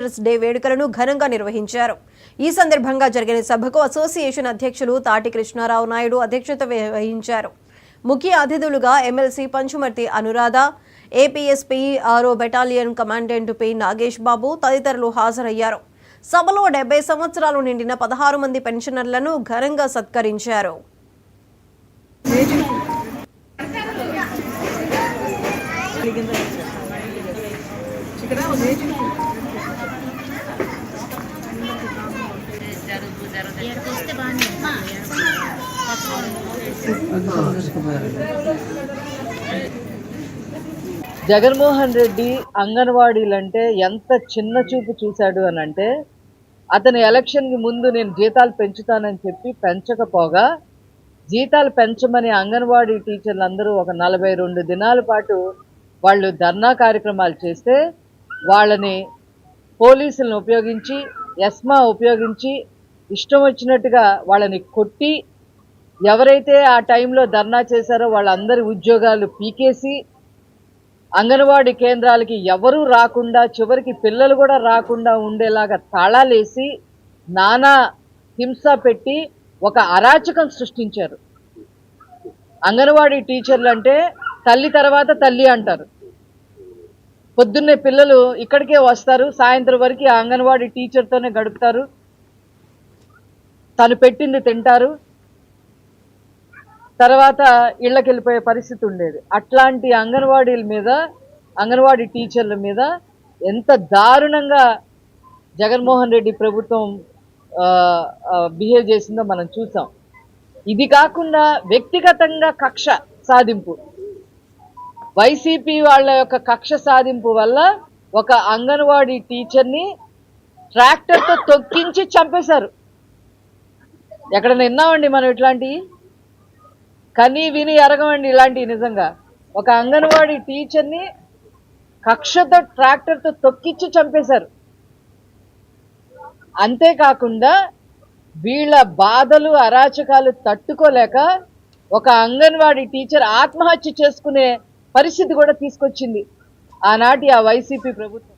Day వేడుకలను ఘనంగా నిర్వహించారు. ఈ సందర్భంగా జరిగిన సభకు అసోసియేషన్ అధ్యక్షులు తాటి కృష్ణారావు నాయుడు అధ్యక్షత వహించారు. ముఖ్య అతిథులుగా ఎమ్మెల్సీ పంచుమర్తి అనురాధ, ఏపీఎస్పీ ఆరో బెటాలియన్ కమాండెంట్ పి నాగేష్ బాబు తదితరులు హాజరయ్యారు. సభలో 70 సంవత్సరాలు నిండిన 16 మంది పెన్షనర్లను ఘనంగా సత్కరించారు. జగన్మోహన్ రెడ్డి అంగన్వాడీలంటే ఎంత చిన్న చూపు చూశాడు అని అంటే, అతను ఎలక్షన్కి ముందు నేను జీతాలు పెంచుతానని చెప్పి పెంచకపోగా జీతాలు పెంచమని అంగన్వాడీ టీచర్లు అందరూ ఒక 42 దినాల పాటు వాళ్ళు ధర్నా కార్యక్రమాలు చేస్తే వాళ్ళని పోలీసులను ఉపయోగించి ఎస్మా ఉపయోగించి ఇష్టం వచ్చినట్టుగా వాళ్ళని కొట్టి ఎవరైతే ఆ టైంలో ధర్నా చేశారో వాళ్ళందరి ఉద్యోగాలు పీకేసి అంగన్వాడీ కేంద్రాలకి ఎవరూ రాకుండా చివరికి పిల్లలు కూడా రాకుండా ఉండేలాగా తాళాలేసి నానా హింస పెట్టి ఒక అరాచకం సృష్టించారు. అంగన్వాడీ టీచర్లు అంటే తల్లి తర్వాత తల్లి అంటారు. పొద్దున్నే పిల్లలు ఇక్కడికే వస్తారు, సాయంత్రం వరకు ఆ అంగన్వాడీ టీచర్తోనే గడుపుతారు, తను పెట్టింది తింటారు, తర్వాత ఇళ్ళకి వెళ్ళిపోయే పరిస్థితి ఉండేది. అట్లాంటి అంగన్వాడీల మీద, అంగన్వాడీ టీచర్ల మీద ఎంత దారుణంగా జగన్మోహన్ రెడ్డి ప్రభుత్వం బిహేవ్ చేసిందో మనం చూసాం. ఇది కాకుండా వ్యక్తిగతంగా కక్ష సాధింపు, వైసీపీ వాళ్ళ యొక్క కక్ష సాధింపు వల్ల ఒక అంగన్వాడీ టీచర్ని ట్రాక్టర్తో తొక్కించి చంపేశారు. ఎక్కడైనా విన్నామండి మనం ఇట్లాంటివి? కనీ విని ఎరగమండి ఇలాంటివి. నిజంగా ఒక అంగన్వాడీ టీచర్ని కక్షతో ట్రాక్టర్తో తొక్కించి చంపేశారు. అంతేకాకుండా వీళ్ళ బాధలు అరాచకాలు తట్టుకోలేక ఒక అంగన్వాడీ టీచర్ ఆత్మహత్య చేసుకునే పరిస్థితి కూడా తీసుకొచ్చింది ఆనాటి ఆ వైసీపీ ప్రభుత్వం.